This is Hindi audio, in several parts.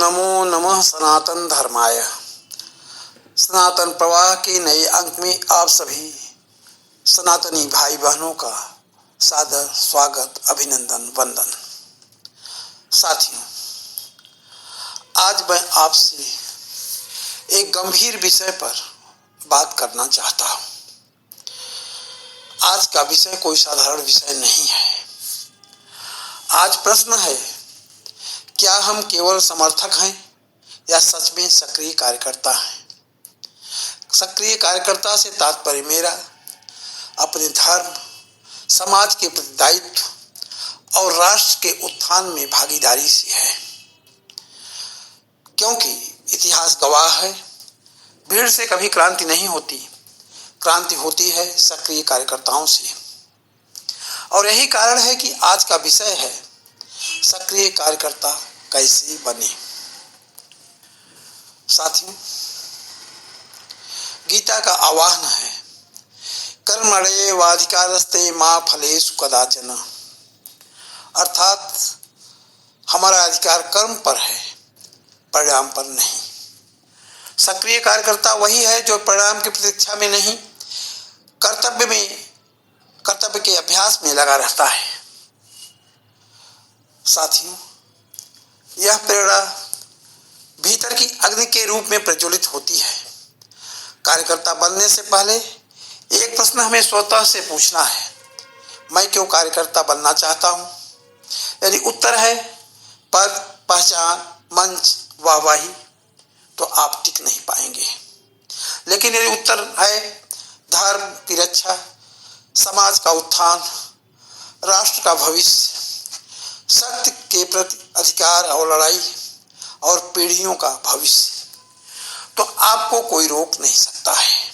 नमो नमः सनातन धर्माय। सनातन प्रवाह के नए अंक में आप सभी सनातनी भाई बहनों का सादर स्वागत, अभिनंदन, वंदन। साथियों, आज मैं आपसे एक गंभीर विषय पर बात करना चाहता हूँ। आज का विषय कोई साधारण विषय नहीं है। आज प्रश्न है, क्या हम केवल समर्थक हैं या सच में सक्रिय कार्यकर्ता हैं? सक्रिय कार्यकर्ता से तात्पर्य मेरा अपने धर्म, समाज के प्रति दायित्व और राष्ट्र के उत्थान में भागीदारी से है, क्योंकि इतिहास गवाह है, भीड़ से कभी क्रांति नहीं होती, क्रांति होती है सक्रिय कार्यकर्ताओं से। और यही कारण है कि आज का विषय है, सक्रिय कार्यकर्ता कैसे बने। साथियों, गीता का आह्वान है, कर्मण्येवाधिकारस्ते मा फलेषु कदाचन। अर्थात हमारा अधिकार कर्म पर है, परिणाम पर नहीं। सक्रिय कार्यकर्ता वही है जो परिणाम की प्रतीक्षा में नहीं, कर्तव्य के अभ्यास में लगा रहता है। साथियों, यह प्रेरणा भीतर की अग्नि के रूप में प्रज्वलित होती है। कार्यकर्ता बनने से पहले एक प्रश्न हमें स्वतः से पूछना है, मैं क्यों कार्यकर्ता बनना चाहता हूँ? यदि उत्तर है पद, पहचान, मंच, वाहवाही, तो आप टिक नहीं पाएंगे। लेकिन यदि उत्तर है धर्म की रक्षा, समाज का उत्थान, राष्ट्र का भविष्य, सत्य के प्रति अधिकार और लड़ाई और पीढ़ियों का भविष्य, तो आपको कोई रोक नहीं सकता है।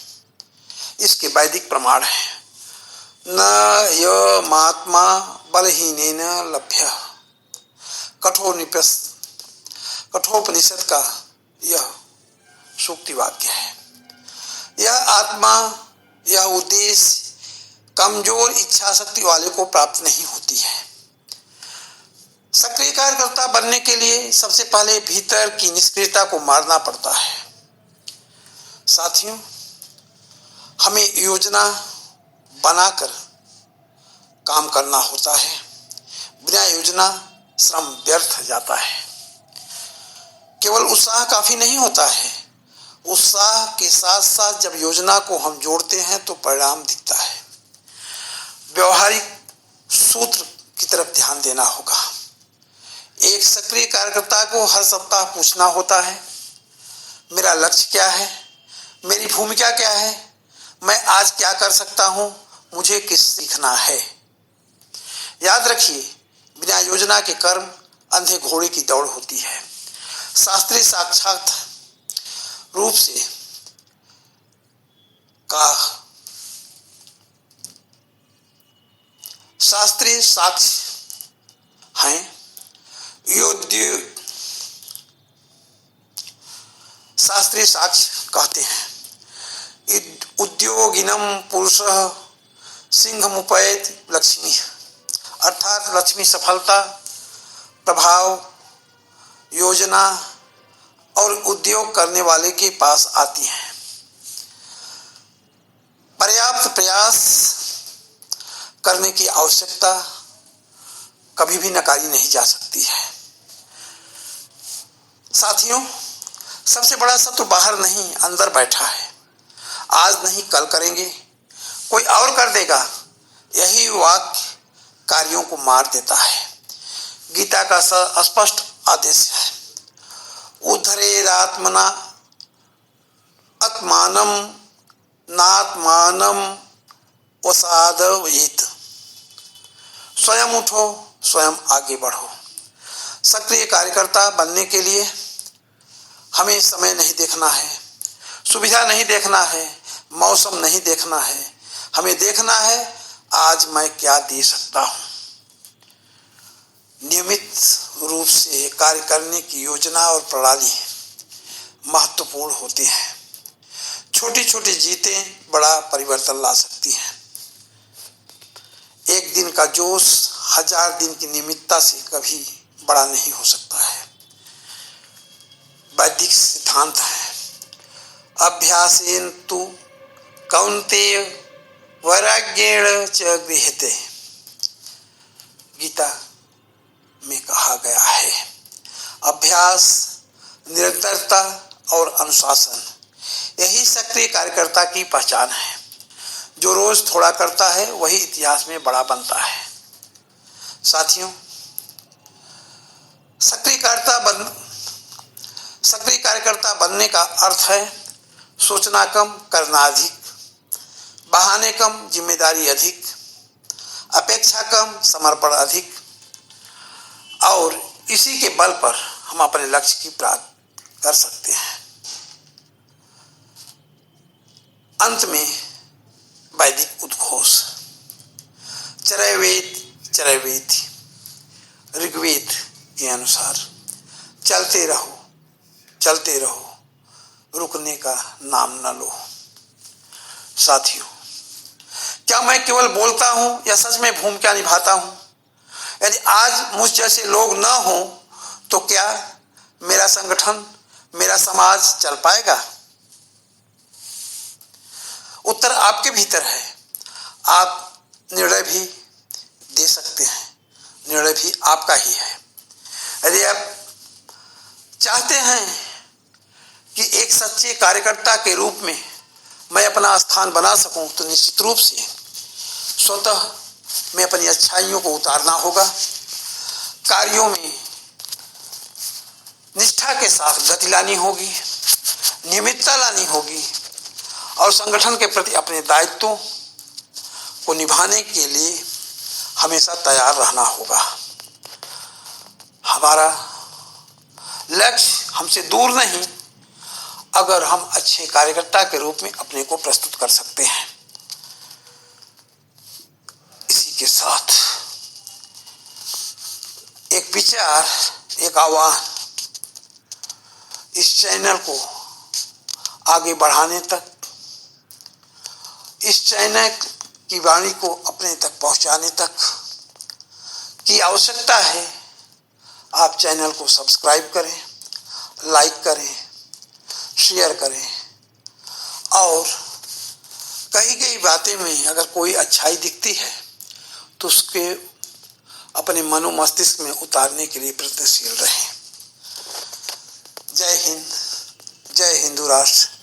इसके वैदिक प्रमाण है, न यमात्मा बलहीनेन लभ्यः। कठोपनिषद का यह सूक्ति वाक्य है। यह आत्मा, यह उद्देश्य कमजोर इच्छा शक्ति वाले को प्राप्त नहीं होती है। सक्रिय कार्यकर्ता बनने के लिए सबसे पहले भीतर की निष्क्रियता को मारना पड़ता है। साथियों, हमें योजना बनाकर काम करना होता है। बिना योजना श्रम व्यर्थ जाता है। केवल उत्साह काफी नहीं होता है, उत्साह के साथ साथ जब योजना को हम जोड़ते हैं तो परिणाम दिखता है। व्यवहारिक सूत्र की तरफ ध्यान देना होगा। एक सक्रिय कार्यकर्ता को हर सप्ताह पूछना होता है, मेरा लक्ष्य क्या है, मेरी भूमिका क्या है, मैं आज क्या कर सकता हूं, मुझे किस सीखना है। याद रखिए, बिना योजना के कर्म अंधे घोड़े की दौड़ होती है। शास्त्रीय साक्षात रूप से शास्त्रीय साक्ष्य हैं, शास्त्रीय साक्ष्य कहते हैं, उद्योगिनम पुरुषः सिंहमुपैति लक्ष्मी। अर्थात लक्ष्मी सफलता, प्रभाव, योजना और उद्योग करने वाले के पास आती है। पर्याप्त प्रयास करने की आवश्यकता कभी भी नकारी नहीं जा सकती है। साथियों, सबसे बड़ा शत्रु बाहर नहीं, अंदर बैठा है। आज नहीं कल करेंगे, कोई और कर देगा, यही वाक्य कार्यों को मार देता है। गीता का स्पष्ट आदेश है, उद्धरेदात्मना आत्मानं नात्मानं वसादयेत्। स्वयं उठो, स्वयं आगे बढ़ो। सक्रिय कार्यकर्ता बनने के लिए हमें समय नहीं देखना है, सुविधा नहीं देखना है, मौसम नहीं देखना है। हमें देखना है आज मैं क्या दे सकता हूँ। नियमित रूप से कार्य करने की योजना और प्रणाली महत्वपूर्ण होती है। छोटी छोटी जीतें बड़ा परिवर्तन ला सकती हैं। एक दिन का जोश 1000 दिन की नियमितता से कभी बड़ा नहीं हो सकता है। वैदिक सिद्धांत है। अभ्यासेन तु कौन्तेय वैराग्येण च गृह्यते। गीता में कहा गया है, अभ्यास, निरंतरता और अनुशासन, यही सक्रिय कार्यकर्ता की पहचान है। जो रोज थोड़ा करता है वही इतिहास में बड़ा बनता है। साथियों, सक्रिय कार्यकर्ता बनने का अर्थ है सोचना कम, करना अधिक, बहाने कम, जिम्मेदारी अधिक, अपेक्षा कम, समर्पण अधिक, और इसी के बल पर हम अपने लक्ष्य की प्राप्ति कर सकते हैं। अंत में वैदिक उद्घोष, चरैवेति चरैवेति, ऋग्वेद के अनुसार चलते रहो, चलते रहो, रुकने का नाम न लो। साथियों, क्या मैं केवल बोलता हूं या सच में भूमिका निभाता हूं? यदि आज मुझ जैसे लोग न हो तो क्या मेरा संगठन, मेरा समाज चल पाएगा? उत्तर आपके भीतर है। आप निर्णय भी दे सकते हैं, निर्णय भी आपका ही है। यदि आप चाहते हैं कि एक सच्चे कार्यकर्ता के रूप में मैं अपना स्थान बना सकूं, तो निश्चित रूप से स्वतः में अपनी अच्छाइयों को उतारना होगा, कार्यों में निष्ठा के साथ गति लानी होगी, नियमितता लानी होगी, और संगठन के प्रति अपने दायित्वों को निभाने के लिए हमेशा तैयार रहना होगा। हमारा लक्ष्य हमसे दूर नहीं, अगर हम अच्छे कार्यकर्ता के रूप में अपने को प्रस्तुत कर सकते हैं। इसी के साथ एक विचार, एक आह्वान, इस चैनल को आगे बढ़ाने तक, इस चैनल की वाणी को अपने तक पहुंचाने तक की आवश्यकता है। आप चैनल को सब्सक्राइब करें, लाइक करें, शेयर करें, और कही गई बातें में अगर कोई अच्छाई दिखती है तो उसके अपने मनो मस्तिष्क में उतारने के लिए प्रयत्नशील रहें। जय हिंद, जय हिंदू राष्ट्र।